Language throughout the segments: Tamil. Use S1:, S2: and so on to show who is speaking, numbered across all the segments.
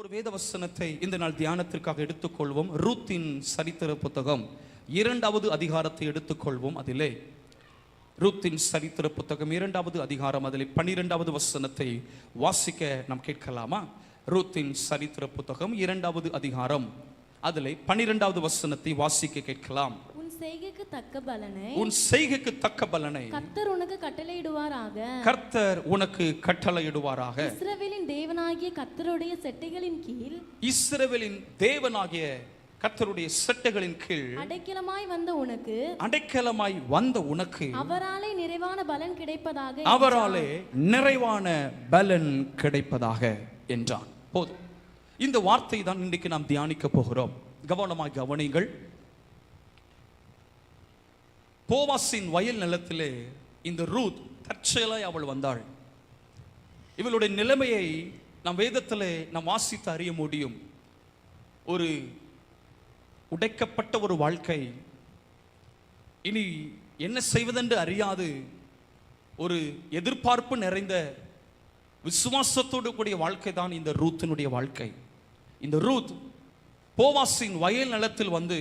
S1: ஒரு வேத வசனத்தை இந்த நாள் தியானத்திற்காக எடுத்துக்கொள்வோம். ரூத்தின் சரித்திர புத்தகம் 2வது அதிகாரத்தை எடுத்துக்கொள்வோம். அதிலே ரூத்தின் சரித்திர புத்தகம் 2வது அதிகாரம், அதிலே 12வது வசனத்தை வாசிக்க நாம் கேட்கலாமா? ரூத்தின் சரித்திர புத்தகம் 2வது அதிகாரம், அதிலே 12வது வசனத்தை வாசிக்க கேட்கலாம்.
S2: உன் செய்கைக்கு தக்க பலனை
S1: கர்த்தர் உனக்கு கட்டளையிடுவாராக. கர்த்தர் உனக்கு கட்டளையிடுவாராக.
S2: இஸ்ரவேலின் தேவனாகிய கர்த்தருடைய செட்டைகளின் கீழ்,
S1: இஸ்ரவேலின் தேவனாகிய கர்த்தருடைய செட்டைகளின் கீழ்
S2: அடைக்கலமாய்
S1: வந்த உனக்கு
S2: அவராலே நிறைவான பலன் கிடைப்பதாக,
S1: அவராலே நிறைவான பலன் கிடைப்பதாக என்றான். போதும். இந்த வார்த்தை தான் இன்றைக்கு நாம் தியானிக்க போகிறோம். கவனமாக கவனிங்கள். போவாசின் வயல் நிலத்திலே இந்த ரூத் தற்செயலாய் அவள் வந்தாள். இவளுடைய நிலைமையை நாம் வேதத்திலே நாம் வாசித்து அறிய முடியும். ஒரு உடைக்கப்பட்ட ஒரு வாழ்க்கை, இனி என்ன செய்வதென்று அறியாது ஒரு எதிர்பார்ப்பு நிறைந்த விசுவாசத்தோடு கூடிய வாழ்க்கை தான் இந்த ரூத்தினுடைய வாழ்க்கை. இந்த ரூத் போவாசின் வயல் நிலத்தில் வந்து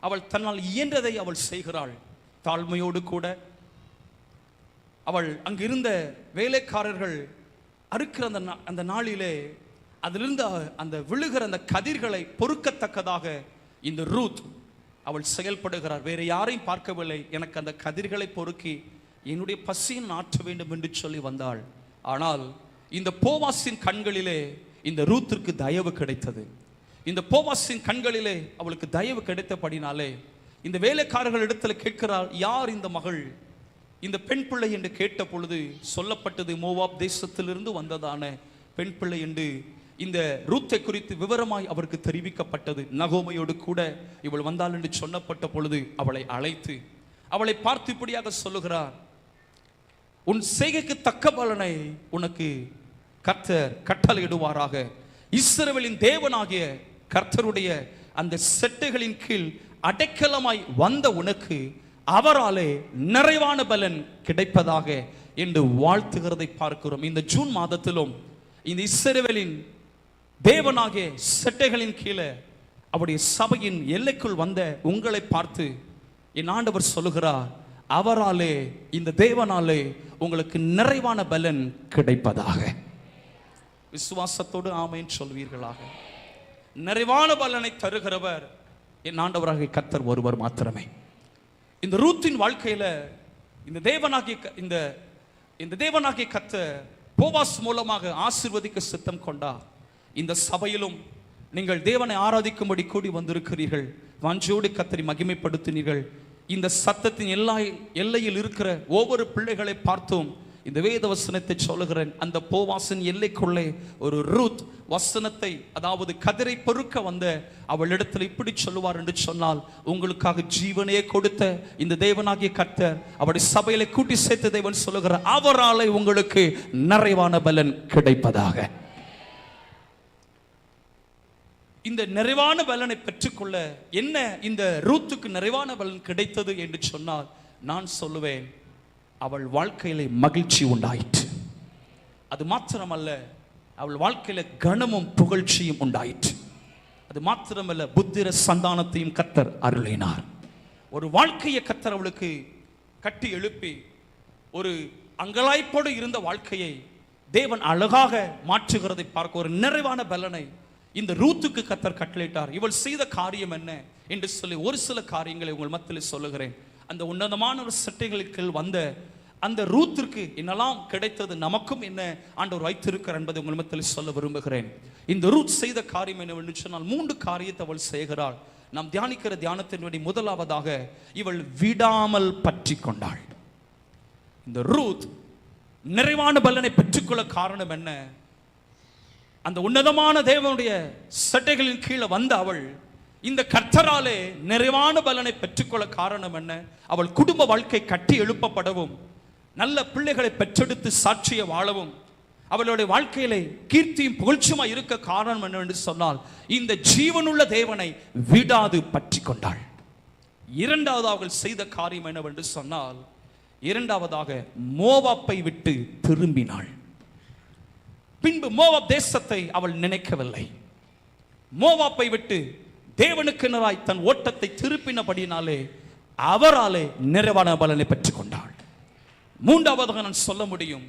S1: அவள் தன்னால் இயன்றதை அவள் செய்கிறாள். தாழ்மையோடு கூட அவள் அங்கிருந்த வேலைக்காரர்கள் அறுக்கிற அந்த நாளிலே அதிலிருந்து அந்த விழுகிற அந்த கதிர்களை பொறுக்கத்தக்கதாக இந்த ரூத் அவள் செயல்படுகிறார். வேறு யாரையும் பார்க்கவில்லை. எனக்கு அந்த கதிர்களை பொறுக்கி என்னுடைய பசியை ஆற்ற வேண்டும் என்று சொல்லி வந்தாள். ஆனால் இந்த போவாசின் கண்களிலே இந்த ரூத்திற்கு தயவு கிடைத்தது. இந்த போவாசின் கண்களிலே அவளுக்கு தயவு கிடைத்தபடினாலே இந்த வேலைக்காரர்கள் இடத்துல கேட்கிறாள், யார் இந்த மகள், இந்த பெண் பிள்ளை என்று கேட்ட பொழுது சொல்லப்பட்டது மோவாப் தேசத்திலிருந்து வந்ததான பெண் பிள்ளை என்று இந்த ரூத்தை குறித்து விவரமாய் அவருக்கு தெரிவிக்கப்பட்டது. நகோமையோடு கூட இவள் வந்தாள் என்று சொன்னப்பட்ட பொழுது அவளை அழைத்து அவளை பார்த்து இப்படியாக சொல்லுகிறார், உன் செய்கைக்கு தக்க பலனை உனக்கு கர்த்தர் கட்டளையிடுவாராக. இஸ்ரவேலின் தேவனாகிய கர்த்தருடைய அந்த செட்டைகளின் கீழ் அடைக்கலமாய் வந்த உனக்கு அவராலே நிறைவான பலன் கிடைப்பதாக என்று வாழ்த்துகிறதை பார்க்கிறோம். இந்த ஜூன் மாதத்திலும் இந்த இஸ்ரவேலின் தேவனாகிய செட்டைகளின் கீழே அவருடைய சபையின் எல்லைக்குள் வந்த உங்களை பார்த்து என் ஆண்டவர் சொல்லுகிறார், அவராலே இந்த தேவனாலே உங்களுக்கு நிறைவான பலன் கிடைப்பதாக. விசுவாசத்தோடு ஆமென் சொல்வீர்களாக. நிறைவான பலனை தருகிறவர் என் ஆண்டவராகிய கர்த்தர் ஒருவர் மாத்திரமே. இந்த ரூத்தின் வாழ்க்கையில இந்த தேவனாகிய கர்த்தர் போவாஸ் மூலமாக ஆசீர்வதிக்க சித்தம் கொண்டார். இந்த சபையிலும் நீங்கள் தேவனை ஆராதிக்கும்படி கூடி வந்திருக்கிறீர்கள். வாஞ்சையோடு கர்த்தரை மகிமைப்படுத்தினீர்கள். இந்த சத்தத்தின் எல்லையில் இருக்கிற ஒவ்வொரு பிள்ளைகளை பார்த்தும் இந்த வேத வசனத்தை சொல்லுகிறேன். அந்த போவாசின் எல்லைக்குள்ளே ஒரு ரூத் வசனத்தை, அதாவது கதிரை பொறுக்க வந்த அவளிடத்தில் இப்படி சொல்லுவார் என்று சொன்னால், உங்களுக்காக ஜீவனையே கொடுத்த இந்த தேவனாகிய கர்த்தர் அவருடைய சபையில கூட்டி சேர்த்த தேவன் சொல்லுகிறார், அவராலே உங்களுக்கு நிறைவான பலன் கிடைப்பதாக. இந்த நிறைவான பலனை பெற்றுக்கொள்ள என்ன இந்த ரூத்துக்கு நிறைவான பலன் கிடைத்தது என்று சொன்னால், நான் சொல்லுவேன், அவள் வாழ்க்கையில மகிழ்ச்சி உண்டாயிற்று. அது மாத்திரமல்ல, அவள் வாழ்க்கையில கனமும் புகழ்ச்சியும் உண்டாயிற்று. அது மாத்திரமல்ல, புத்திர சந்தானத்தையும் கர்த்தர் அருளினார். ஒரு வாழ்க்கையை கர்த்தர் அவளுக்கு கட்டி எழுப்பி ஒரு அங்கலாய்ப்போடு இருந்த வாழ்க்கையை தேவன் அழகாக மாற்றுகிறதை பார்க்க ஒரு நிறைவான பலனை இந்த ரூத்துக்கு கர்த்தர் கட்டளையிட்டார். இவள் செய்த காரியம் என்ன என்று சொல்லி ஒரு சில காரியங்களை உங்கள் மத்தியில் சொல்லுகிறேன். அந்த உன்னதமான ஒரு சட்டைகளுக்கு வந்த அந்த ரூத்திற்கு என்னெல்லாம் கிடைத்தது, நமக்கும் என்ன ஆண்டவர் வைத்திருக்கிறார் என்பதை உங்கள் மத்தியில் சொல்ல விரும்புகிறேன். இந்த ரூத் செய்த காரியம் என்னவென்று சொன்னால் 3 காரியத்தை அவள் செய்கிறாள். நாம் தியானிக்கிற தியானத்தின்படி முதலாவதாக இவள் விடாமல் பற்றி கொண்டாள். இந்த ரூத் நிறைவான பலனை பெற்றுக்கொள்ள காரணம் என்ன? அந்த உன்னதமான தேவனுடைய சட்டைகளின் கீழே வந்த அவள் இந்த கர்த்தராலே நிறைவான பலனை பெற்றுக்கொள்ள காரணம் என்ன? அவள் குடும்ப வாழ்க்கை கட்டி எழுப்பப்படவும், நல்ல பிள்ளைகளை பெற்றெடுத்து சாட்சிய வாழவும், அவளுடைய வாழ்க்கையிலே கீர்த்தியும் புகழ்ச்சியுமா இருக்க காரணம் என்னவென்று சொன்னால், இந்த ஜீவனுள்ள தேவனை விடாது பற்றி கொண்டாள். இரண்டாவது அவள் செய்த காரியம் என்னவென்று சொன்னால், இரண்டாவதாக மோவாப்பை விட்டு திரும்பினாள். பின்பு மோவாப் தேசத்தை அவள் நினைக்கவில்லை. மோவாப்பை விட்டு தேவனுக்கெனராய் தன் ஓட்டத்தை திருப்பினபடினாலே அவராலே நிறைவான பலனை பெற்றுக் கொண்டாள். மூன்றாவதாக நான் சொல்ல முடியும்,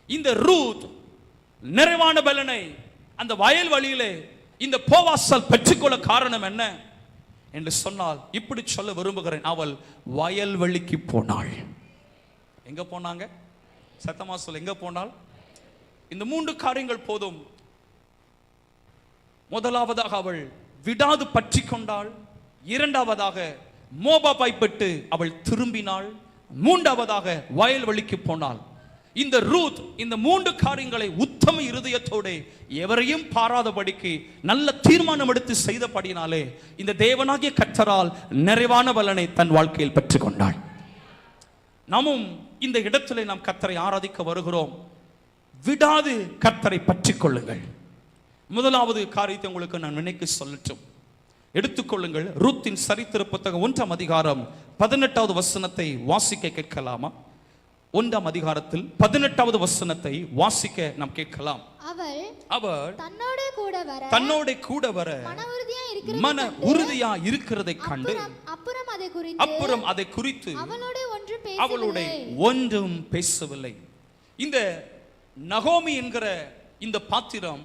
S1: இந்த ரூத் நிறைவான பலனை அந்த வயல் வழியிலே இந்த போவாசால் பெற்றுக்கொள்ள காரணம் என்ன என்று சொன்னால் இப்படி சொல்ல விரும்புகிறேன். அவள் வயல்வெளிக்கு போனாள். எங்க போனாங்க? சத்தமா சொல்ல, எங்க போனாள்? இந்த 3 காரியங்கள் போதும். முதலாவதாக அவள் விடாது பற்றி கொண்டாள். இரண்டாவதாக மோவாபை விட்டு அவள் திரும்பினாள். மூன்றாவதாக வயல்வெளிக்கு போனாள். இந்த ரூத் இந்த 3 காரியங்களை உத்தம இருதயத்தோடு எவரையும் பாராதபடிக்கு நல்ல தீர்மானம் எடுத்து செய்தபடினாலே இந்த தேவனாகிய கர்த்தரால் நிறைவான பலனை தன் வாழ்க்கையில் பெற்றுக் கொண்டாள். நாமும் இந்த இடத்திலே நாம் கர்த்தரை ஆராதிக்க வருகிறோம். விடாது கர்த்தரை பற்றிக் கொள்ளுங்கள். முதலாவது காரியத்தை உங்களுக்கு நான் நினைக்க சொல்லட்டும். எடுத்துக்கொள்ளுங்கள், ரூத்தின் சரித்திர புத்தகம் 1ஆம் அதிகாரம் 18வது வசனத்தை வாசிக்க கேட்கலாமா? 1ஆம் அதிகாரத்தில் 18வது வசனத்தை வாசிக்க நாம் கேட்கலாம். அவள் தன்னோட கூட வர மன உறுதியா இருக்கிறதை கண்டு அப்புறம் அதை குறித்து அவளோட ஒன்றும் பேசவில்லை. இந்த நகோமி என்கிற இந்த பாத்திரம்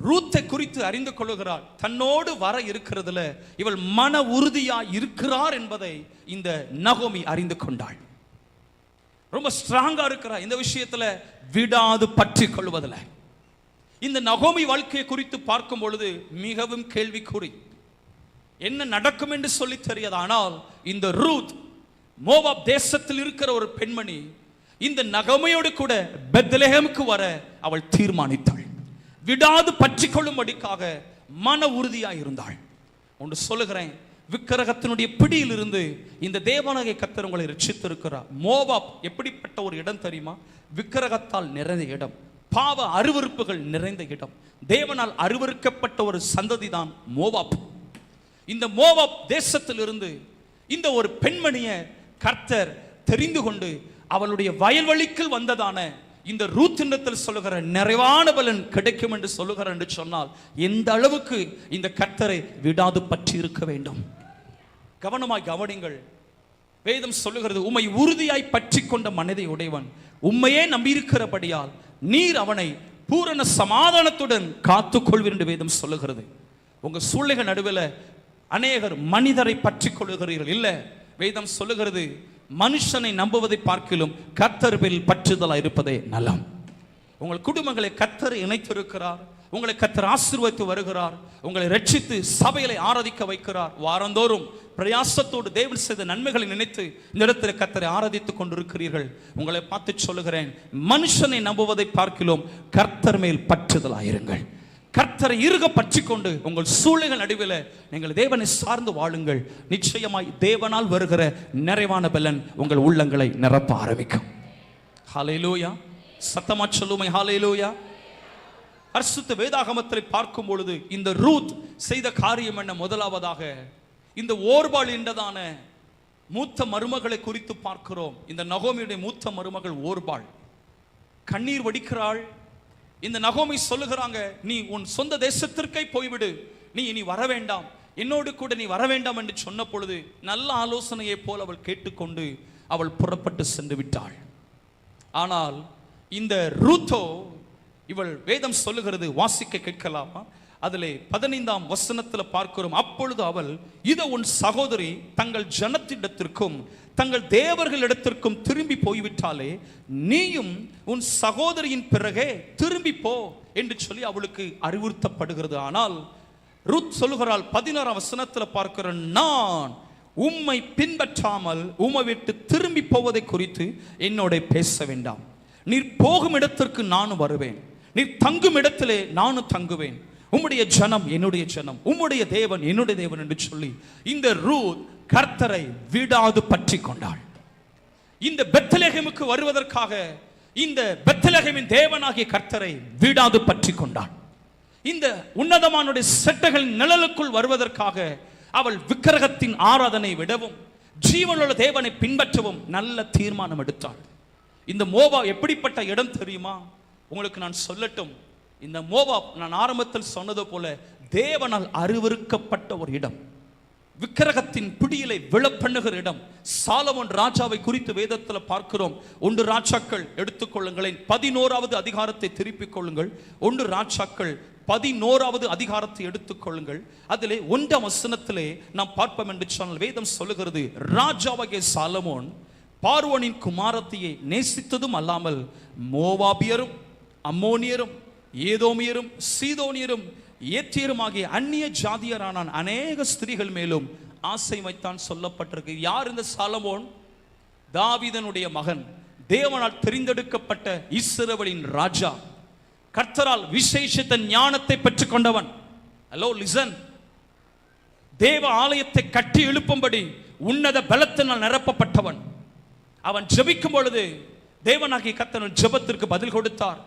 S1: ரூத்தை குறித்து அறிந்து கொள்ளுகிறாள். தன்னோடு வர இருக்கிறதுல இவள் மன உறுதியா இருக்கிறார் என்பதை இந்த நகோமி அறிந்து கொண்டாள். ரொம்ப ஸ்ட்ராங்கா இருக்கிறார் இந்த விஷயத்துல, விடாது பற்றி கொள்வதில். இந்த நகோமி வாழ்க்கையை குறித்து பார்க்கும் பொழுது மிகவும் கேள்விக்குறி. என்ன நடக்கும் என்று சொல்லி தெரியாது. ஆனால் இந்த ரூத் மோவாப் தேசத்தில் இருக்கிற ஒரு பெண்மணி இந்த நகோமியோடு கூட பெத்லெஹேமுக்கு வர அவள் தீர்மானித்தாள். விடாது பற்றி கொள்ளும்படிக்காக மன உறுதியா இருந்தாள். ஒன்று சொல்லுகிறேன், விக்கிரகத்தினுடைய பிடியில் இருந்து இந்த தேவனாகிய கர்த்தர் உங்களை ரட்சித்திருக்கிறார். மோவாப் எப்படிப்பட்ட ஒரு இடம் தெரியுமா? விக்கிரகத்தால் நிறைந்த இடம், பாவ அருவருப்புகள் நிறைந்த இடம், தேவனால் அருவருக்கப்பட்ட ஒரு சந்ததி தான் மோவாப். இந்த மோவாப் தேசத்திலிருந்து இந்த ஒரு பெண்மணியை கர்த்தர் தெரிந்து கொண்டு அவளுடைய வயல்வெளிக்கு வந்ததான இந்த ரூத்தினத்தில் சொல்லுகிற நிறைவான பலன் கிடைக்கும் என்று சொல்லுகிற என்று சொன்னால் எந்த அளவுக்கு இந்த கர்த்தரை விடாது பற்றி இருக்க வேண்டும். கவனமாய் கவனிங்கள். வேதம் சொல்லுகிறது, உம்மை உறுதியாய் பற்றி கொண்ட மனதை உடையவன் உம்மையே நம்பியிருக்கிறபடியால் நீர் அவனை பூரண சமாதானத்துடன் காத்துக்கொள்வீர் என்று வேதம் சொல்லுகிறது. உங்க சூழ்நிலை நடுவில் அநேகர் மனிதரை பற்றி கொள்ளுகிறீர்கள். இல்ல, வேதம் சொல்லுகிறது மனுஷனை நம்புவதை பார்க்கிலும் கர்த்தர் பேரில் பற்றுதலாய் இருப்பதே நலம். உங்கள் குடும்பங்களை கர்த்தர் இணைத்திருக்கிறார். உங்களை கர்த்தர் ஆசீர்வதித்து வருகிறார். உங்களை ரட்சித்து சபைகளை ஆராதிக்க வைக்கிறார். வாரந்தோறும் பிரயாசத்தோடு தேவன் செய்த நன்மைகளை நினைத்து இந்த இடத்தில் கர்த்தரை ஆராதித்துக் கொண்டிருக்கிறீர்கள். உங்களை பார்த்து சொல்லுகிறேன், மனுஷனை நம்புவதை பார்க்கிலும் கர்த்தர் மேல் பற்றுதலாயிருங்கள். கர்த்தரை இறுக பற்றி கொண்டு உங்கள் சூழ்நிலை நடுவில் நீங்கள் தேவனை சார்ந்து வாழுங்கள். நிச்சயமாய் தேவனால் வருகிற நிறைவான பலன் உங்கள் உள்ளங்களை நிரப்ப ஆரம்பிக்கும். ஹல்லேலூயா! சத்தமா சொல்லுமே ஹல்லேலூயா! பரிசுத்த வேதாகமத்தில் பார்க்கும் பொழுது இந்த ரூத் செய்த காரியம் என்ன? முதலாவதாக இந்த ஓர்பாள் என்றதான மூத்த மருமகளை குறித்து பார்க்கிறோம். இந்த நகோமியுடைய மூத்த மருமகள் ஓர்பாள் கண்ணீர் வடிக்கிறாள். இந்த நகோமி சொல்லுகிறாங்க, நீ உன் சொந்த தேசத்திற்கே போய்விடு, நீ இனி வர வேண்டாம், என்னோடு கூட நீ வர வேண்டாம் என்று சொன்ன பொழுது நல்ல ஆலோசனையை போல் அவள் கேட்டுக்கொண்டு அவள் புறப்பட்டு சென்று விட்டாள். ஆனால் இந்த ரூத்தோ, இவள் வேதம் சொல்லுகிறது, வாசிக்க கேட்கலாமா? அதிலே 15ஆம் வசனத்தில் பார்க்கிறோம். அப்பொழுது அவள், இத உன் சகோதரி தங்கள் ஜனத்திடத்திற்கும் தங்கள் தேவர்களிடத்திற்கும் திரும்பி போய்விட்டாலே நீயும் உன் சகோதரியின் பிறகே திரும்பி போ என்று சொல்லி அவளுக்கு அறிவுறுத்தப்படுகிறது. ஆனால் ரூத் சொல்லுகிறாள், 16ஆம் வசனத்தில் பார்க்கிற, நான் உம்மை பின்பற்றாமல் உம்மை விட்டு திரும்பி போவதை குறித்து என்னோட பேச வேண்டாம். நீர் போகும் இடத்திற்கு நானும் வருவேன், நீர் தங்கும் இடத்திலே நானும் தங்குவேன். உம்முடைய ஜனம் என்னுடைய ஜனம், உம்முடைய தேவன் என்னுடைய தேவன் என்று சொல்லி இந்த ரூத் கர்த்தரை விடாது பற்றி கொண்டாள். இந்த பெத்லெஹேமுக்கு வருவதற்காக இந்த பெத்லெஹேமின் தேவனாகிய கர்த்தரை விடாது பற்றி கொண்டாள். இந்த உன்னதமானுடைய செட்டைகளின் நிழலுக்குள் வருவதற்காக அவள் விக்கிரகத்தின் ஆராதனை விடவும் ஜீவனுள்ள தேவனை பின்பற்றவும் நல்ல தீர்மானம் எடுத்தாள். இந்த மோவாப் எப்படிப்பட்ட இடம் தெரியுமா? உங்களுக்கு நான் சொல்லட்டும். இந்த மோவாப், நான் ஆரம்பத்தில் சொன்னது போல, தேவனால் அருவருக்கப்பட்ட ஒரு இடம், விக்கிரகத்தின் பிடியிலே விழப்பண்ணுகிற இடம். சாலமோன் ராஜாவை குறித்து வேதத்தில் பார்க்கிறோம். 1 ராஜாக்கள் எடுத்துக்கொள்ளுங்களேன், 11வது அதிகாரத்தை திருப்பிக் கொள்ளுங்கள். 1 ராஜாக்கள் 11வது அதிகாரத்தை எடுத்துக்கொள்ளுங்கள். அதிலே 1ஆம் வசனத்திலே நாம் பார்ப்போம் என்று சொன்னால் வேதம் சொல்லுகிறது, ராஜாவாகிய சாலமோன் பார்வோனின் குமாரத்தியை நேசித்ததும் அல்லாமல் மோவாபியரும் அம்மோனியரும் ஏதோமியரும் சீதோனியரும் ஏத்தியரும் ஆகிய அந்நிய ஜாதியரான அநேக ஸ்திரீகள் மேலும் ஆசை வைத்தான் சொல்லப்பட்டிருக்கு. யார் இந்த சாலமோன்? தாவீதனுடைய மகன், தேவனால் தெரிந்தெடுக்கப்பட்ட இஸ்ரவேலின் ராஜா, கர்த்தரால் விசேஷித்த ஞானத்தை பெற்றுக் கொண்டவன். ஹலோ லிசன், தேவ ஆலயத்தை கட்டி எழுப்பும்படி உன்னத பலத்தினால் நிரப்பப்பட்டவன். அவன் ஜெபிக்கும் பொழுது தேவனாகிய கர்த்தர் ஜெபத்திற்கு பதில் கொடுத்தார்.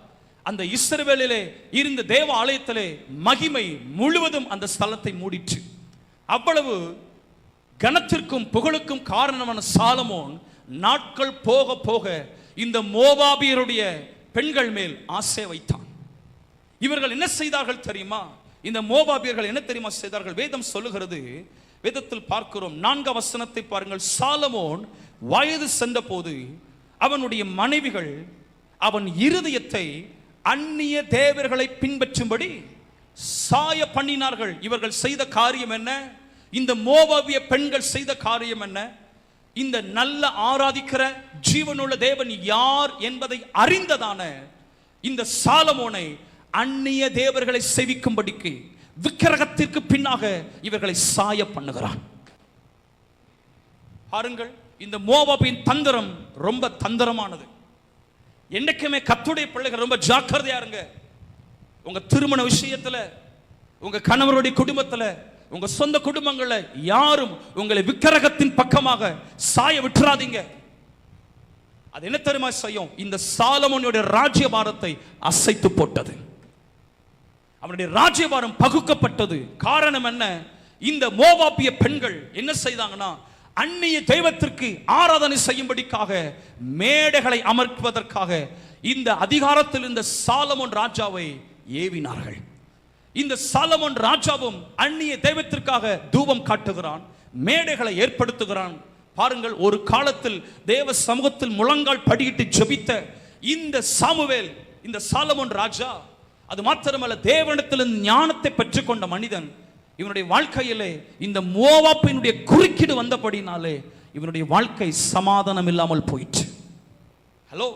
S1: அந்த இஸ்ரவேலிலே இருந்த தேவ ஆலயத்திலே மகிமை முழுவதும் அந்த ஸ்தலத்தை மூடிற்று. அவ்வளவு கனத்திற்கும் புகழுக்கும் காரணமான சாலமோன் நாட்கள் போக போக இந்த மோவாபியருடைய பெண்கள் மேல் ஆசை வைத்தான். இவர்கள் என்ன செய்தார்கள் தெரியுமா? இந்த மோவாபியர்கள் என்ன தெரியுமா செய்தார்கள்? வேதம் சொல்லுகிறது, வேதத்தில் பார்க்கிறோம் 4ஆம் வசனத்தை பாருங்கள். சாலமோன் வயது சென்ற போது அவனுடைய மனைவிகள் அவன் இருதயத்தை அந்நிய தேவர்களை பின்பற்றும்படி சாய பண்ணினார்கள். இவர்கள் செய்த காரியம் என்ன? இந்த மோவாபிய பெண்கள் செய்த காரியம் என்ன? இந்த நல்ல ஆராதிக்கிற ஜீவனுள்ள தேவன் யார் என்பதை அறிந்ததான இந்த சாலமோனை அந்நிய தேவர்களை செவிக்கும்படிக்கு விக்கிரகத்திற்கு பின்னாக இவர்களை சாய பண்ணுகிறான். பாருங்கள், இந்த மோவாபின் தந்திரம் ரொம்ப தந்திரமானது. என்னைக்குமே கர்த்தருடைய பிள்ளைகள் ரொம்ப ஜாக்கிரதையா இருங்க. உங்க திருமண விஷயத்துல, உங்க கணவருடைய குடும்பத்துல, உங்க சொந்த குடும்பங்கள்ல யாரும் உங்களை விக்கிரகத்தின் பக்கமாக சாய விட்டுறாதீங்க. அது என்ன தெரியுமா செய்யும்? இந்த சாலமோனுடைய ராஜ்யபாரத்தை அசைத்து போட்டது. அவனுடைய ராஜ்யபாரம் பகுக்கப்பட்டது. காரணம் என்ன? இந்த மோவாபிய பெண்கள் என்ன செய்தாங்கன்னா, அந்நிய தெய்வத்திற்கு ஆராதனை செய்யும்படிக்காக மேடைகளை அமர்த்துவதற்காக இந்த அதிகாரத்தில் இந்த சாலமோன் ராஜாவை ஏவினார்கள். இந்த சாலமோன் ராஜாவும் அந்நிய தெய்வத்திற்காக தூபம் காட்டுகிறான், மேடைகளை ஏற்படுத்துகிறான். பாருங்கள், ஒரு காலத்தில் தேவ சமூகத்தில் முழங்கால் படியிட்டு ஜெபித்த இந்த சாமுவேல், இந்த சாலமோன் ராஜா, அது மாத்திரமல்ல தேவனிடத்தில் ஞானத்தை பெற்றுக்கொண்ட மனிதன், இவனுடைய வாழ்க்கையிலே இந்த மோவாபினுடைய குறுக்கீடு வந்தபடினாலே இவனுடைய வாழ்க்கை சமாதானம் இல்லாமல் போயிற்று. ஹலோ,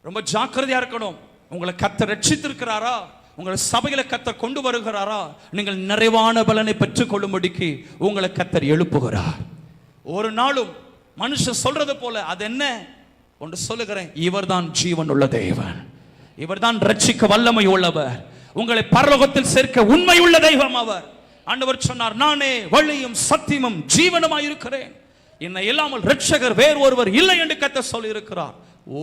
S1: ரொம்ப ஜாக்கிரதையா இருக்கணும். உங்களை கர்த்தர் ரட்சித்திருக்கிறாரா? உங்களை சபையில கர்த்தர் கொண்டு வருகிறாரா? நீங்கள் நிறைவான பலனை பெற்றுக் கொள்ளும்படிக்கு உங்களை கர்த்தர் எழுப்புகிறார். ஒரு நாளும் மனுஷன் சொல்றது போல அது என்ன ஒன்று சொல்லுகிறேன், இவர்தான் ஜீவன் உள்ள தேவன், இவர்தான் ரட்சிக்க வல்லமை உள்ளவர், உங்களை பரலோகத்தில் சேர்க்க உண்மை உள்ள தெய்வம் அவர். ஆண்டவர் சொன்னார், நானே வழியும் சத்தியமும் ஜீவனுமாய் இருக்கிறேன், என்னை இல்லாமல் ரட்சகர் வேறு ஒருவர் இல்லை என்று கர்த்தர் சொல்லி இருக்கிறார்.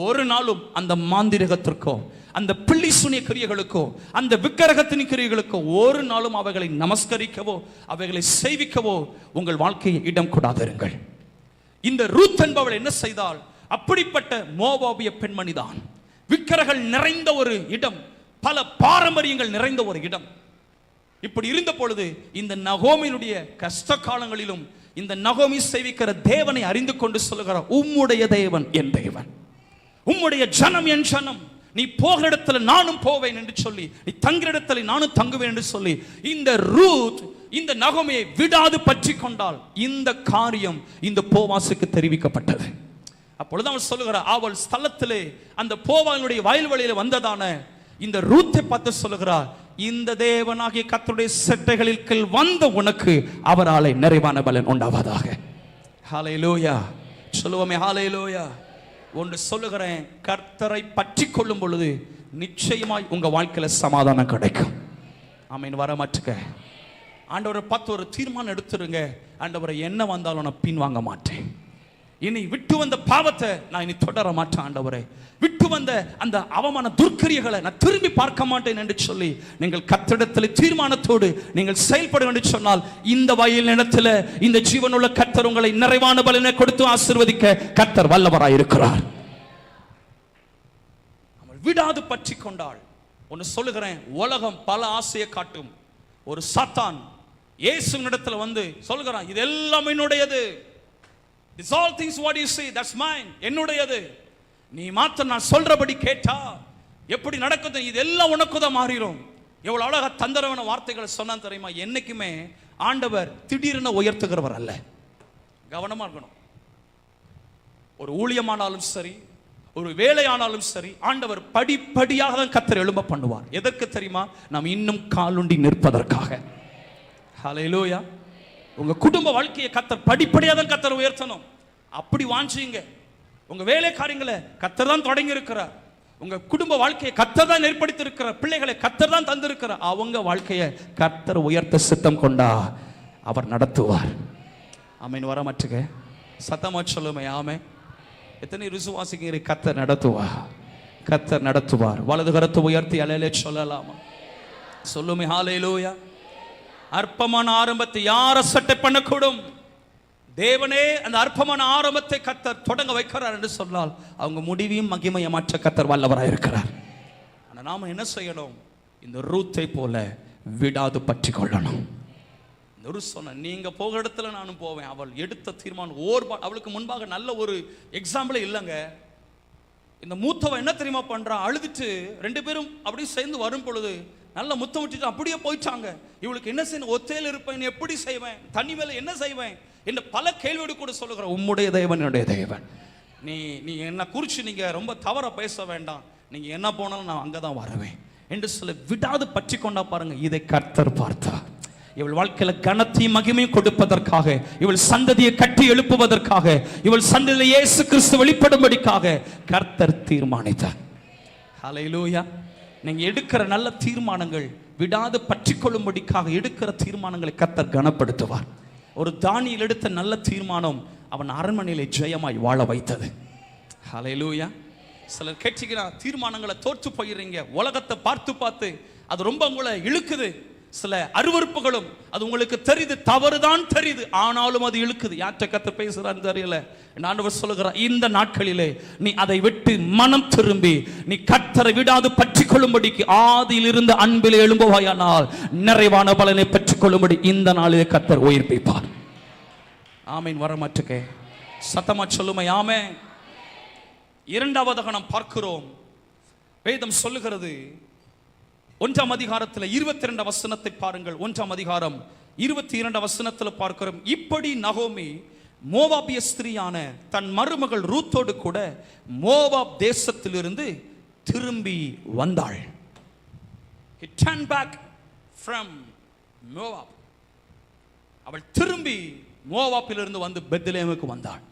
S1: ஒரு நாளும் அந்த மாந்திரகத்திற்கோ, அந்த பிள்ளி சுனிய கிரியைகளுக்கோ, அந்த விக்கிரகத்தின் கிரியைகளுக்கோ ஒரு நாளும் அவைகளை நமஸ்கரிக்கவோ அவைகளை செய்விக்கவோ உங்கள் வாழ்க்கையை இடம் கொடாதிருங்கள். இந்த ரூத் என்பவள் என்ன செய்தால்? அப்படிப்பட்ட மோவாபிய பெண்மணி தான். விக்கிரகங்கள் நிறைந்த ஒரு இடம், பல பாரம்பரியங்கள் நிறைந்த ஒரு இடம். இப்படி இருந்த பொழுது இந்த நகோமியினுடைய கஷ்ட காலங்களிலும் இந்த நகோமி சேவிக்கிற தேவனை அறிந்து கொண்டு சொல்லுகிறார், உம்முடைய தேவன் என் தேவன், உம்முடைய ஜனம் என் ஜனம், நீ போகிற இடத்துல நானும் போவேன் என்று சொல்லி, நீ தங்குற இடத்துல நானும் தங்குவேன் என்று சொல்லி இந்த ரூத் இந்த நகோமியை விடாது பற்றி கொண்டால் இந்த காரியம் இந்த போவாசுக்கு தெரிவிக்கப்பட்டது. அப்பொழுது அவள் சொல்லுகிறார், அவள் ஸ்தலத்திலே அந்த போவானுடைய வயல்வெளியில வந்ததான இந்த ரூத்தை பார்த்து சொல்லுகிறார், இந்த தேவனாகிய கர்த்தருடைய செட்டைகளில் கீழ் வந்த உனக்கு அவராலே நிறைவான பலன் உண்டாவதாக. ஹல்லேலூயா சொல்லுவோமே, ஹல்லேலூயா. ஒன்று சொல்லுகிறேன், கர்த்தரை பற்றி கொள்ளும் பொழுது நிச்சயமாய் உங்க வாழ்க்கையில சமாதானம் கிடைக்கும். ஆமென். வரமாட்டுக்க ஆண்டவரை பார்த்து ஒரு தீர்மானம் எடுத்துருங்க, ஆண்டவரை என்ன வந்தாலும் நான் பின் வாங்க மாட்டேன், இனி விட்டு வந்த பாவத்தை நான் இனி தொடர மாட்டேன், ஆண்டவரே விட்டு வந்த அந்த அவமான துர்க்கிரியைகளை நான் திரும்பி பார்க்க மாட்டேன் என்று சொல்லி நீங்கள் கர்த்தரிடத்தில் தீர்மானத்தோடு நீங்கள் செயல்பட என்று சொன்னால் இந்த வயல் நிலத்தில் இந்த ஜீவனுள்ள கர்த்தர் உங்களை நிறைவான பலனை கொடுத்து ஆசீர்வதிக்க கர்த்தர் வல்லவராய் இருக்கிறார். அவள் விடாது பற்றி கொண்டாள். ஒன்னு சொல்லுகிறேன், உலகம் பல ஆசையை காட்டும். ஒரு சாத்தான் இயேசுவினிடத்துல வந்து சொல்கிறான், இதெல்லாம் என்னுடையது. This all things what you see, that's mine, என்னுடையது. நீ மாத்த நான் சொல்றபடி கேட்டா எப்படி நடக்குது, இதெல்லாம் உனக்கு தான் மாறிடும். எவ்வளவு அழகா தந்திரமான வார்த்தைகளை சொன்னான் தெரியுமா? என்னைக்குமே ஆண்டவர் திடீரென உயர்த்துகிறவர் அல்ல. கவனமா இருக்கணும். ஒரு ஊழியமானாலும் சரி, ஒரு வேலையானாலும் சரி, ஆண்டவர் படிப்படியாக தான் கர்த்தர் எழும்ப பண்ணுவார். எதற்கு தெரியுமா? நாம் இன்னும் காலுண்டி நிற்பதற்காக. ஹல்லேலூயா. உங்க குடும்ப வாழ்க்கையை கர்த்தர் படிப்படியாக தான் கர்த்தர் உயர்த்தணும். அப்படி வாஞ்சிங்க. உங்க வேலை காரியங்களை கர்த்தர் தான் தொடங்கி இருக்கிறார். உங்க குடும்ப வாழ்க்கையை கர்த்தர் தான் ஏற்படுத்தி இருக்கிறார். பிள்ளைகளை கர்த்தர் தான் தந்திருக்கிறார். அவங்க வாழ்க்கையை கர்த்தர் உயர்த்த சித்தம் கொண்டா அவர் நடத்துவார். ஆமென். வர மாட்டுங்க, சத்தமா சொல்லுமே ஆமென். எத்தனை விசுவாசிக்கிற கர்த்தர் நடத்துவார், கர்த்தர் நடத்துவார். வலது கரத்தை உயர்த்தி அல்லேலூயா சொல்லலாமா? சொல்லுமே ஹல்லேலூயா. அற்பமான ஆரம்பத்தை யார் அசட்டை பண்ணக்கூடும்? தேவனே அந்த அற்பமான ஆரம்பத்தை கர்த்தர் தொடங்க வைக்கிறார் என்று சொன்னால் அவங்க முடிவையும் மகிமையை மாற்ற கர்த்தர் வல்லவராக இருக்கிறார். ஆனால் நாம என்ன செய்யணும்? இந்த ரூத்தை போல விடாது பற்றி கொள்ளணும். சொன்ன நீங்க போகிற இடத்துல நானும் போவேன். அவள் எடுத்த தீர்மானம் அவளுக்கு முன்பாக நல்ல ஒரு எக்ஸாம்பிளே இல்லைங்க. இந்த மூத்தவன் என்ன தெரியுமா பண்றான்? அழுதுட்டு ரெண்டு பேரும் அப்படியே சேர்ந்து வரும் பொழுது நல்ல முத்தம் விட்டுட்டு அப்படியே போயிட்டாங்க. இவளுக்கு என்ன செய்யணும்? ஒத்தையில் இருப்பேன், எப்படி செய்வேன், தண்ணி மேல என்ன செய்வேன் என்ன பல கேள்வியோடு கூட சொல்லுகிற, உம்முடைய தேவன் என்னுடைய தேவன், நீ என்ன குறித்து நீங்க ரொம்ப தவற பேச வேண்டாம், நீங்க என்ன போனாலும் நான் அங்கதான் வருவேன் என்று சொல்லி விடாது பற்றி கொண்டா பாருங்க. இதை கர்த்தர் பார்த்தார். இவள் வாழ்க்கையில கனத்தையும் மகிமையும் கொடுப்பதற்காக, இவள் சந்ததியை கட்டி எழுப்புவதற்காக, இவள் சந்ததியில இயேசு கிறிஸ்து வெளிப்படும்படிக்காக கர்த்தர் தீர்மானித்தார். ஹல்லேலூயா. நீங்க எடுக்கிற நல்ல தீர்மானங்கள் விடாது பற்றி கொள்ளும்படிக்காக எடுக்கிற தீர்மானங்களை கர்த்தர் கனப்படுத்துவார். ஒரு தானியேல் எடுத்த நல்ல தீர்மானம் அவன் அரண்மனையிலே ஜெயமாய் வாழ வைத்தது. ஹல்லேலூயா. சிலர் கேட்டீங்கன்னா தீர்மானங்களை தோற்று போயிடுறீங்க. உலகத்தை பார்த்து பார்த்து அது ரொம்ப உங்களை இழுக்குது. சில அருவருப்புகளும் அது உங்களுக்கு தெரியுது, தவறுதான் தெரியுது, ஆனாலும் அது இழுக்குது. யார்கிட்ட கர்த்தர் பேசுறான்னு தெரியல. ஆண்டவர் சொல்லுகிறார், இந்த நாட்களிலே நீ அதை விட்டு மனம் திரும்பி நீ கர்த்தரை விடாது பற்றி கொள்ளும்படிக்கு ஆதியில் இருந்து அன்பிலே எழும்புவாயானால் நிறைவான பலனை பெற்றுக் கொள்ளும்படி இந்த நாளிலே கர்த்தர் உயிர்ப்பிப்பார். ஆமீன். வர மாட்டுக்கே சத்தமா சொல்லுமை ஆமென். இரண்டாவதாக நாம் பார்க்கிறோம், வேதம் சொல்லுகிறது 1ஆம் அதிகாரத்தில் 22 வசனத்தை பாருங்கள். 1ஆம் அதிகாரம் 22 வசனத்தில் பார்க்கிறோம், இப்படி நகோமி மோவாபிய ஸ்திரியான தன் மருமகள் ரூத்தோடு கூட மோவாப் தேசத்திலிருந்து திரும்பி வந்தாள். He turned back from Moab. அவள் திரும்பி மோவாப்பிலிருந்து வந்து பெத்லெஹேமுக்கு வந்தாள்.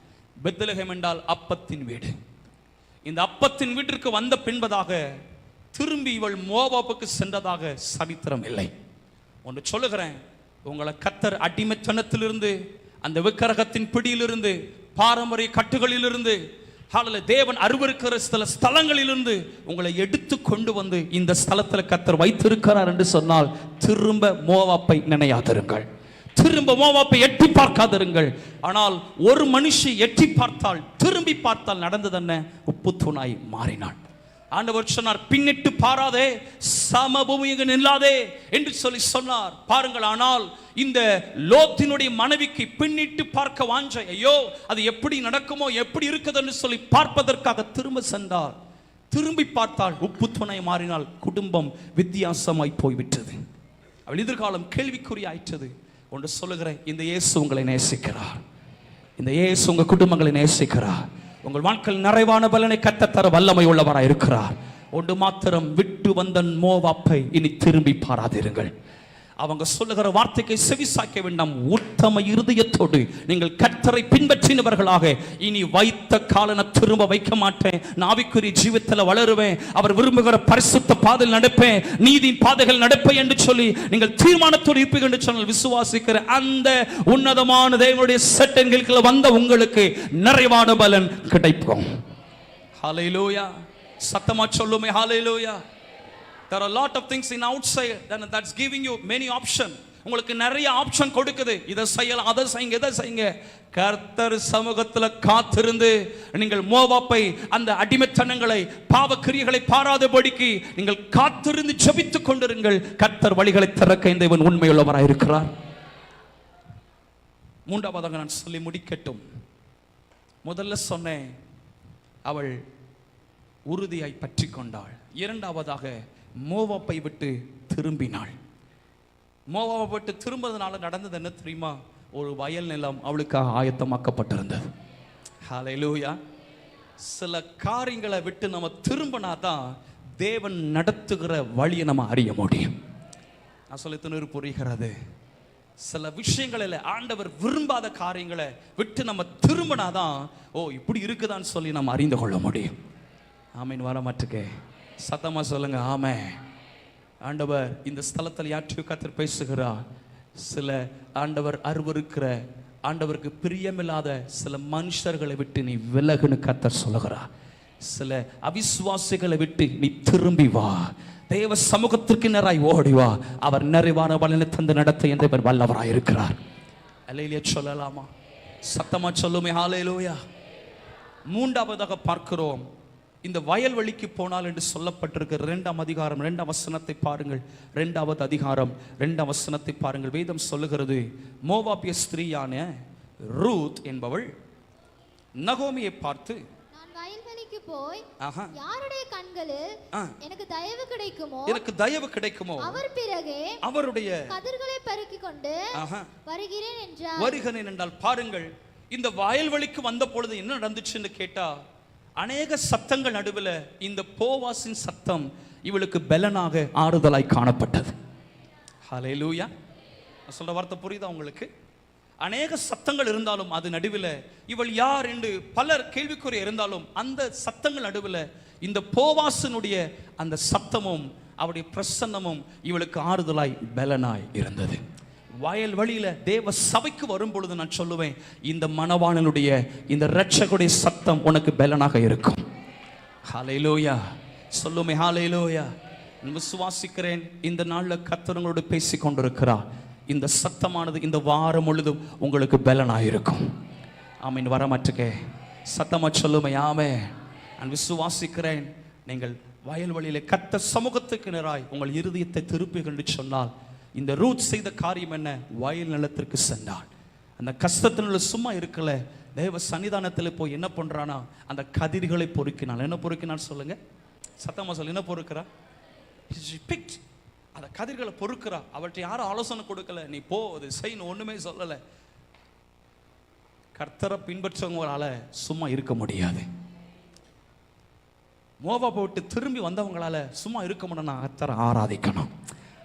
S1: பெத்லெஹேம் என்றால் அப்பத்தின் வீடு. இந்த அப்பத்தின் வீட்டிற்கு வந்த பின்பதாக திரும்பி இவள் மோவாபுக்கு சென்றதாக சரித்திரம் இல்லை. ஒன்று சொல்லுகிறேன், உங்களை கர்த்தர் அடிமைத்தனத்திலிருந்து, அந்த விக்கிரகத்தின் பிடியிலிருந்து, பாரம்பரிய கட்டுகளிலிருந்து, தேவன் அருவருக்கிற சில ஸ்தலங்களிலிருந்து உங்களை எடுத்து கொண்டு வந்து இந்த ஸ்தலத்தில் கர்த்தர் வைத்திருக்கிறார் என்று சொன்னால் திரும்ப மோவாப்பை நினையாதிருங்கள், திரும்ப மோவாப்பை எட்டி பார்க்காதிருங்கள். ஆனால் ஒரு மனுஷி எட்டி பார்த்தால், திரும்பி பார்த்தால் நடந்தது என்ன? உப்பு தூணாய் மாறினாள். ஆண்டவர் சொன்னார், பின்னிட்டு பாராதே, சமபூமியில் நில்லாதே என்று சொல்லி சொன்னார். பாருங்கள், ஆனால் இந்த லோத்தினுடைய மனைவிக்கு பின்னிட்டு பார்க்க வாஞ்சை, ஐயோ அது எப்படி நடக்குமோ, எப்படி இருக்குதுன்னு சொல்லி பார்ப்பதற்காக திரும்ப சென்றார். திரும்பி பார்த்தால் உப்பு துணை மாறினால் குடும்பம் வித்தியாசமாய் போய்விட்டது. அவள் எதிர்காலம் கேள்விக்குறியாயிற்றது. ஒன்று சொல்லுகிறேன், இந்த இயேசு உங்களை நேசிக்கிறார். இந்த இயேசு உங்க குடும்பங்களை நேசிக்கிறார். உங்கள் வாழ்க்கையில் நிறைவான பலனை கர்த்தர் தர வல்லமை உள்ளவராய் இருக்கிறார். ஒன்று மாத்திரம், விட்டு வந்த மோவாப்பை இனி திரும்பி பாராதிருங்கள். அவங்க சொல்லுகிற வார்த்தைக்கு செவிசாய்க்க வேண்டாம். உத்தம இருதயத்தோடு நீங்கள் கர்த்தரை பின்பற்றினவர்களாக, இனி வைத்த காலனை திரும்ப வைக்க மாட்டேன், ஆவிக்குரிய ஜீவிதத்தில் வளருவேன், அவர் விரும்புகிற பரிசுத்த பாதையில் நடப்பேன், நீதியின் பாதைகள் நடப்பேன் என்று சொல்லி நீங்கள் தீர்மானத்தோடு இருப்பீர்கள் என்று சொன்னால் விசுவாசிக்கிற அந்த உன்னதமான தேவனுடைய சட்டங்களுக்கு வந்த உங்களுக்கு நிறைவான பலன் கிடைக்கும். ஹல்லேலூயா. சத்தமா சொல்லுமே ஹல்லேலூயா. There are a lot of things in outside that's giving you many options. உங்களுக்கு நிறைய ஆப்ஷன் கொடுக்குது. இதை செய்யலாம், அதை செய்யுங்க, இதை செய்யுங்க. கர்த்தர் சமூகத்தில் காத்திருந்து நீங்கள் மோவாப்பை, அந்த அடிமைத்தனங்களை, பாவக்கிரியைகளை பாராதபடிக்கு நீங்கள் காத்திருந்து ஜெபித்துக் கொண்டிருங்கள். கர்த்தர் வழிகளை திறக்க இந்த இவன் உண்மையுள்ளவராய் இருக்கிறார். மூன்றாவதாக நான் சொல்லி முடிக்கட்டும். முதல்ல சொன்னேன், அவள் உறுதியாய் பற்றி கொண்டாள். இரண்டாவதாக மோவாப்பை விட்டு திரும்பினாள். மோவாவை விட்டு திரும்புறதுனால நடந்தது என்ன தெரியுமா? ஒரு வயல் நிலம் அவளுக்காக ஆயத்தமாக்கப்பட்டிருந்தது. ஹல்லேலூயா. சில காரியங்களை விட்டு நம்ம திரும்பினா தான் தேவன் நடத்துகிற வழியை நம்ம அறிய முடியும். நான் சொல்லி திணறு புரிகிறது. சில விஷயங்களில் ஆண்டவர் விரும்பாத காரியங்களை விட்டு நம்ம திரும்பினாதான் ஓ இப்படி இருக்குதான்னு சொல்லி நம்ம அறிந்து கொள்ள முடியும். ஆமீன். வர மாட்டுக்கே சத்தமா சொல்லுங்க ஆமென். ஆண்டவர் இந்த ஸ்தலத்தில் யாற்றையோ கர்த்தர் பேசுகிறார். சில ஆண்டவர் அருவருக்கிற, ஆண்டவருக்கு பிரியமில்லாத சில மனுஷர்களை விட்டு நீ விலகுன்னு கர்த்தர் சொல்லுகிறார். சில அவிசுவாசிகளை விட்டு நீ திரும்பி வா, தேவ சமூகத்திற்கு நேராய் ஓடி வா. அவர் நிறைவான பலனை தந்து நடத்த என்றவர் வல்லவராய் இருக்கிறார். அல்லேலூயா சொல்லலாமா? சத்தமா சொல்லுமே ஹல்லேலூயா. மூன்றாவதாக பார்க்கிறோம், இந்த வயல்வெளிக்கு போனால் என்று சொல்லப்பட்டிருக்க 2ஆம் அதிகாரம் 2ஆம் வசனத்தை பாருங்கள். 2வது அதிகாரம் 2ஆம் வசனத்தை பாருங்கள். வேதம் சொல்லுகிறது, மோவாபிய ஸ்திரீயான ரூத் என்பவள் நகோமியை பார்த்து,
S3: நான் வயல்வெளிக்கு போய்
S1: யாருடைய
S3: கண்களில் எனக்கு
S1: தயவு கிடைக்குமோ
S3: அவர் பிறகே
S1: அவருடைய
S3: கதிர்களை பருக்கிக் கொண்டு வருகிறேன் என்றார்.
S1: வருகிறேன் என்றால் பாருங்கள், இந்த வயல்வெளிக்கு வந்த பொழுது என்ன நடந்துச்சுன்னு கேட்டா, அநேக சத்தங்கள் நடுவில் இந்த போவாசின் சத்தம் இவளுக்கு பலனாக ஆறுதலாய் காணப்பட்டது. ஹல்லேலூயா. நான் சொல்ற வார்த்தை புரியுதா உங்களுக்கு? அநேக சத்தங்கள் இருந்தாலும் அது நடுவில் இவள் யார் என்று பலர் கேள்விக்குறி இருந்தாலும் அந்த சத்தங்கள் நடுவில் இந்த போவாசனுடைய அந்த சத்தமும் அவருடைய பிரசன்னமும் இவளுக்கு ஆறுதலாய் பலனாய் இருந்தது. வயல் வழியில தேவ சபைக்கு வரும் பொழுது நான் சொல்லுவேன், இந்த மணவாளனுடைய இந்த இரட்சகருடைய சத்தம் உனக்கு பலனாக இருக்கும். ஹல்லேலூயா சொல்லுமே ஹல்லேலூயா. விசுவாசிக்கிறேன் இந்த நாள்ல கர்த்தர் உங்களோடு பேசி கொண்டிருக்கிறார். இந்த சத்தமானது இந்த வாரம் முழுதும் உங்களுக்கு பலனாக இருக்கும். ஆமீன். வர மாட்டுக்கே சத்தமா சொல்லுமே ஆமென். நான் விசுவாசிக்கிறேன், நீங்கள் வயல்வெளியிலே கர்த்தர் சமூகத்துக்கு நேராய் உங்கள் இருதயத்தை திருப்புங்கள் என்று சொன்னால், இந்த ரூத் செய்த காரியம் என்ன? வயல் நிலத்திற்கு சென்றாள். அந்த கஷ்டத்தினுள்ள சும்மா இருக்கல, தேவ சன்னிதானத்தில் போய் என்ன பண்றானா, அந்த கதிர்களை பொறுக்கினாள். என்ன பொறுக்கினாள் சொல்லுங்க, சத்தமா சொல்லு. என்ன பொறுக்கிறா? அந்த கதிர்களை பொறுக்கிறா. அவர்கிட்ட யாரும் ஆலோசனை கொடுக்கல, நீ போ அது செய்யணும், ஒண்ணுமே சொல்லல. கர்த்தரை பின்பற்றவங்களால சும்மா இருக்க முடியாது. மோவாபை விட்டு திரும்பி வந்தவங்களால சும்மா இருக்க முடியும்னா கர்த்தரை ஆராதிக்கணும்,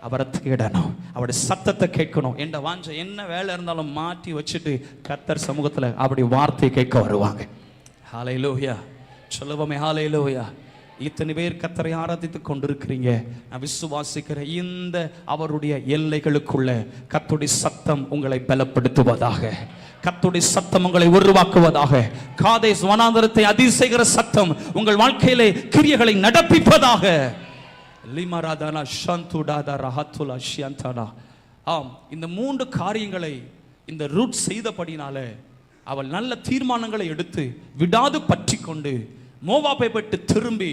S1: அவரை தேடணும், அவருடைய சத்தத்தை கேட்கணும். என்ற வாஞ்ச என்ன வேலை இருந்தாலும் மாற்றி வச்சுட்டு கர்த்தர் சமூகத்தில் அப்படி வார்த்தை கேட்க வருவாங்க. ஹல்லேலூயா சொல்லுவோமே ஹல்லேலூயா. இத்தனை பேர் கர்த்தரை ஆராதித்து கொண்டிருக்கிறீங்க. நான் விசுவாசிக்கிறேன், இந்த அவருடைய எல்லைகளுக்குள்ள கர்த்தருடைய சத்தம் உங்களை பலப்படுத்துவதாக, கர்த்தருடைய சத்தம் உங்களை உருவாக்குவதாக. காதேஸ் வனாந்தரத்தை அதிசயிக்கிற சத்தம் உங்கள் வாழ்க்கையிலே கிரியைகளை நடப்பிப்பதாக. ஆம், இந்த 3 காரியங்களை இந்த ரூத் செய்தபடினால அவள் நல்ல தீர்மானங்களை எடுத்து விடாது பற்றி கொண்டு மோவாபை விட்டு திரும்பி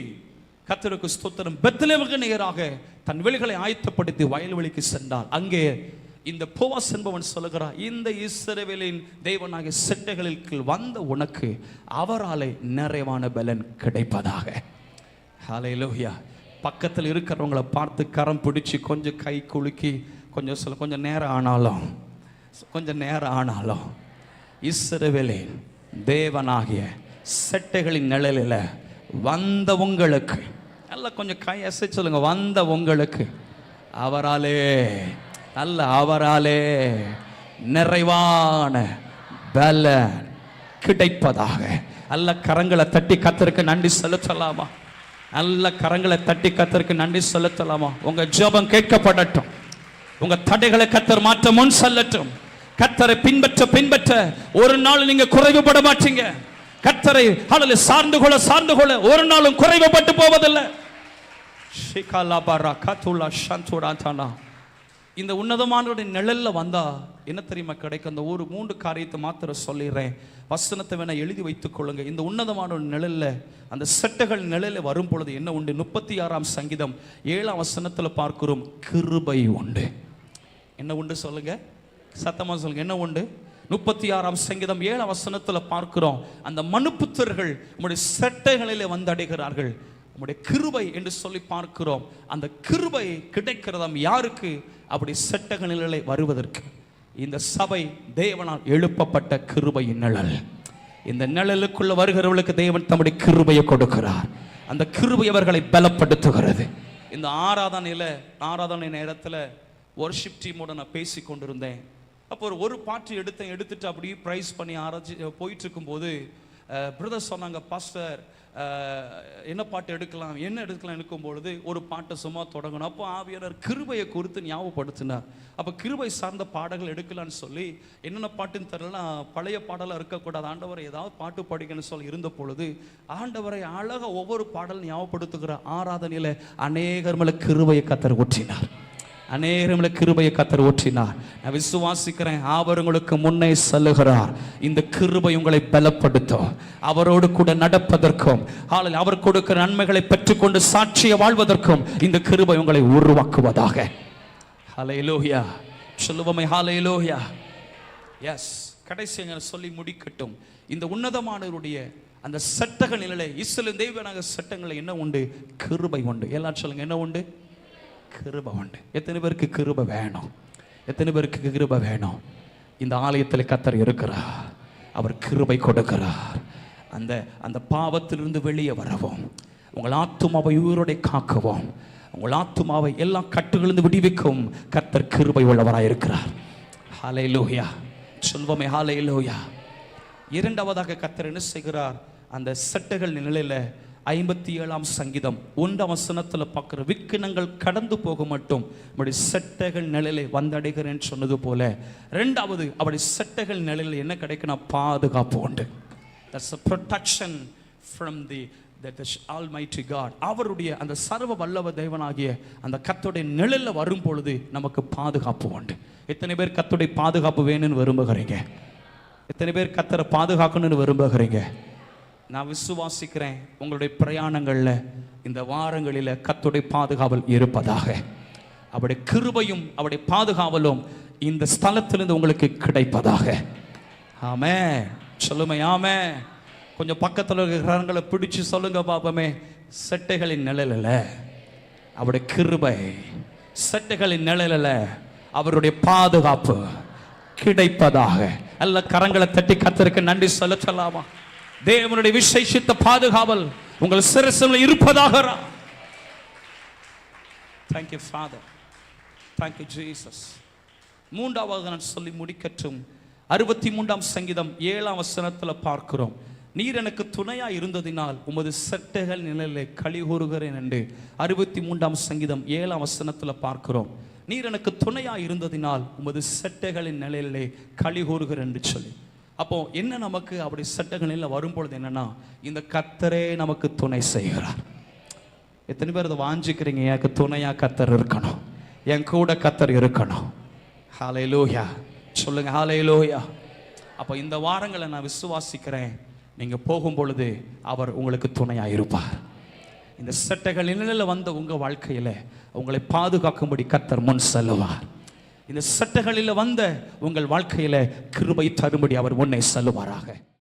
S1: கர்த்தருக்கு ஸ்தோத்திரம் பெத்லெகேமுக்கு நேராக தன் வெளிகளை ஆயத்தப்படுத்தி வயல்வெளிக்கு சென்றார். அங்கே இந்த போவாஸ் என்பவன் சொல்லுகிறார், இந்த இஸ்ரவேலின் தேவனாகிய செட்டைகளில் வந்த உனக்கு அவராலே நிறைவான பலன் கிடைப்பதாக. ஹல்லேலூயா. பக்கத்தில் இருக்கிறவங்களை பார்த்து கரம் பிடிச்சி கொஞ்சம் கை குலுக்கி கொஞ்சம் நேரம் ஆனாலும் இஸ்ரவேலின் தேவனாகிய செட்டைகளின் நிழலில் வந்த உங்களுக்கு, நல்ல கொஞ்சம் கை அசை சொல்லுங்க, வந்த உங்களுக்கு அவராலே நிறைவான பலன் கிடைப்பதாக. நல்ல கரங்களை தட்டி கர்த்தருக்கு நன்றி செலுத்தலாமா? நல்ல கரங்களை தட்டி கர்த்தருக்கு நன்றி செலுத்தலாமா? உங்க ஜெபம் கேட்கப்படட்டும். உங்க தடைகளை கர்த்தர் மாற்ற முன் செல்லட்டும். கர்த்தரை பின்பற்ற ஒரு நாள் நீங்க குறைவுபட மாட்டீங்க. கர்த்தரை சார்ந்து கொள்ள ஒரு நாளும் குறைவுபட்டு போவதில்லை. இந்த உன்னதமானவருடைய நிழல்ல வந்தா என்ன தெரியுமா கிடைக்கும்? அந்த ஒரு 3 காரியத்தை மாத்திர சொல்லிடுறேன். வசனத்தை வேணா எழுதி வைத்துக் கொள்ளுங்க. இந்த உன்னதமான நிழல்ல, அந்த செட்டைகள் நிழல்ல வரும் பொழுது என்ன உண்டு? 36ஆம் சங்கீதம் 7ஆம் வசனத்துல பார்க்கிறோம், கிருபை உண்டு. என்ன உண்டு சொல்லுங்க, சத்தமா சொல்லுங்க, என்ன உண்டு? 36ஆம் சங்கீதம் 7ஆம் வசனத்துல பார்க்கிறோம், அந்த மனுப்புத்தர்கள் உம்முடைய செட்டைகளிலே வந்து அடைகிறார்கள், உம்முடைய கிருபை என்று சொல்லி பார்க்கிறோம். அந்த கிருபை கிடைக்கிறதாம் யாருக்கு? அப்படி செட்டைகளிலே வருவதற்கு. இந்த சபை தேவனால் எழுப்பப்பட்ட கிருபையின் நிழல். இந்த நிழலுக்குள்ள வருகிறவர்களுக்கு தேவன் தம்முடைய கிருபையை கொடுக்கிறார். அந்த கிருபை அவர்களை பலப்படுத்துகிறது. இந்த ஆராதனை நேரத்தில் வொர்ஷிப் டீமோட நான் பேசி கொண்டிருந்தேன். அப்போ ஒரு பாட்டு எடுத்துட்டு அப்படியே ப்ரைஸ் பண்ணி போயிட்டு இருக்கும்போது பிரதர் சொன்னாங்க, பாஸ்டர் என்ன பாட்டு எடுக்கலாம் இருக்கும் பொழுது ஒரு பாட்டை சும்மா தொடங்கணும். அப்போ ஆவியானவர் கிருபையை குறித்து ஞாபகப்படுத்தினார். அப்போ கிருபை சார்ந்த பாடல்கள் எடுக்கலான்னு சொல்லி என்னென்ன பாட்டுன்னு தெரியலனா பழைய பாடலாக இருக்கக்கூடாது, ஆண்டவரை ஏதாவது பாட்டு படிக்கணும்னு சொல்லி இருந்த பொழுது ஆண்டவரை அழகாக ஒவ்வொரு பாடல் ஞாபகப்படுத்துகிற ஆராதனையில் அநேகர் மேலே கிருபையை கத்தர் ஊற்றினார். அநேகர்களுக்கு கிருபையை கத்தர் ஊற்றினார். நான் விசுவாசிக்கிறேன், அவர் உங்களுக்கு முன்னே செல்லுகிறார். இந்த கிருபை உங்களை பலப்படுத்தும். அவரோடு கூட நடப்பதற்கும் அவர் கொடுக்கிற நன்மைகளை பெற்றுக்கொண்டு சாட்சியை வாழ்வதற்கும் இந்த கிருபை உங்களை உருவாக்குவதாக. ஹல்லேலூயா சொல்லுவோமே, ஹல்லேலூயா. எஸ், கடைசியாக சொல்லி முடிக்கட்டும். இந்த உன்னதமானவருடைய அந்த சட்டங்கள் நிலை, இஸ்ரவேல் தேவனாக சட்டங்கள் என்ன உண்டு? கிருபை உண்டு. எல்லாரும் சொல்லுங்க, என்ன உண்டு? கிருபை உண்டு. எத்தனை பேருக்கு கிருபை வேணும்? எத்தனை பேருக்கு கிருபை வேணும்? இந்த ஆலயத்தில் கர்த்தர் இருக்கிறார். அவர் கிருபை கொடுக்கிறார். அந்த பாவத்திலிருந்து வெளியே வரவும், உங்கள் ஆத்துமாவை உயிரோட காக்கவும், உங்கள் ஆத்துமாவை எல்லா கட்டுகளிலிருந்து விடுவிக்கவும் கர்த்தர் கிருபை உள்ளவராய் இருக்கிறார். ஹல்லேலூயா சொல்வோமே, ஹல்லேலூயா. இரண்டாவதாக கர்த்தர் என்ன செய்கிறார்? அந்த சட்டைகள் நிலையில 57ஆம் சங்கீதம் 1ஆம் வசனத்தில் பார்க்குற, விக்கினங்கள் கடந்து போக மட்டும் அப்படி செட்டைகள் நிலையில வந்தடைகிறேன் சொன்னது போல, ரெண்டாவது அப்படி செட்டைகள் நிலையில் என்ன கிடைக்குன்னா பாதுகாப்பு உண்டு. That's a protection from the Almighty God. அவருடைய அந்த சர்வ வல்லவ தேவனாகிய அந்த கர்த்தருடைய நிழல்ல வரும் பொழுது நமக்கு பாதுகாப்பு உண்டு. எத்தனை பேர் கர்த்தருடைய பாதுகாப்பு வேணும்னு விரும்புகிறீங்க? எத்தனை பேர் கர்த்தரை பாதுகாக்கணும்னு விரும்புகிறீங்க? நான் விசுவாசிக்கிறேன், உங்களுடைய பிரயாணங்களில் இந்த வாரங்களில் கர்த்தருடைய பாதுகாவல் இருப்பதாக. அவருடைய கிருபையும் அவருடைய பாதுகாவலும் இந்த ஸ்தலத்திலிருந்து உங்களுக்கு கிடைப்பதாக. ஆமென் சொல்லுமே, ஆமென். கொஞ்சம் பக்கத்தில் இருக்கிறவங்களை பிடிச்சு சொல்லுங்க பாப்பமே, செட்டைகளின் நிழலில் அவருடைய கிருபை, செட்டைகளின் நிழலில் அவருடைய பாதுகாப்பு கிடைப்பதாக. அல்ல கரங்களை தட்டி கர்த்தருக்கு நன்றி சொல்லலாமா? தேவனுடைய விசேஷித்த பாதுகாவல் உங்கள் சிரசில் இருப்பதாக. Thank you Father, thank you Jesus. மூன்றாவது நான் சொல்லி முடிக்கட்டும். 63ஆம் சங்கீதம் 7ஆம் வசனத்தில் பார்க்கிறோம், நீர் எனக்கு துணையா இருந்ததினால் உமது செட்டைகள் நிழலிலே களி கூறுகிறேன் என்று 63ஆம் சங்கீதம் 7ஆம் வசனத்தில் பார்க்கிறோம். நீர் எனக்கு துணையா இருந்ததினால் உமது செட்டைகளின் நிழலிலே களி கூறுகிறேன் என்று சொல்லி, அப்போ என்ன நமக்கு அப்படி சட்டங்களில் வரும்பொழுது என்னன்னா, இந்த கர்த்தரே நமக்கு துணை செய்கிறார். எத்தனை பேர் அதை வாஞ்சிக்கிறீங்க? எனக்கு துணையா கர்த்தர் இருக்கணும், என் கூட கர்த்தர் இருக்கணும். ஹல்லேலூயா சொல்லுங்க, ஹல்லேலூயா. அப்போ இந்த வாரங்களை நான் விசுவாசிக்கிறேன், நீங்க போகும் பொழுது அவர் உங்களுக்கு துணையா இருப்பார். இந்த சட்டைகளில் வந்த உங்க வாழ்க்கையில உங்களை பாதுகாக்கும்படி கர்த்தர் முன் செல்லுவார். இந்த சட்டைகளில் வந்த உங்கள் வாழ்க்கையில கிருபை தரும்படி அவர் முன்னே செல்லுவாராக.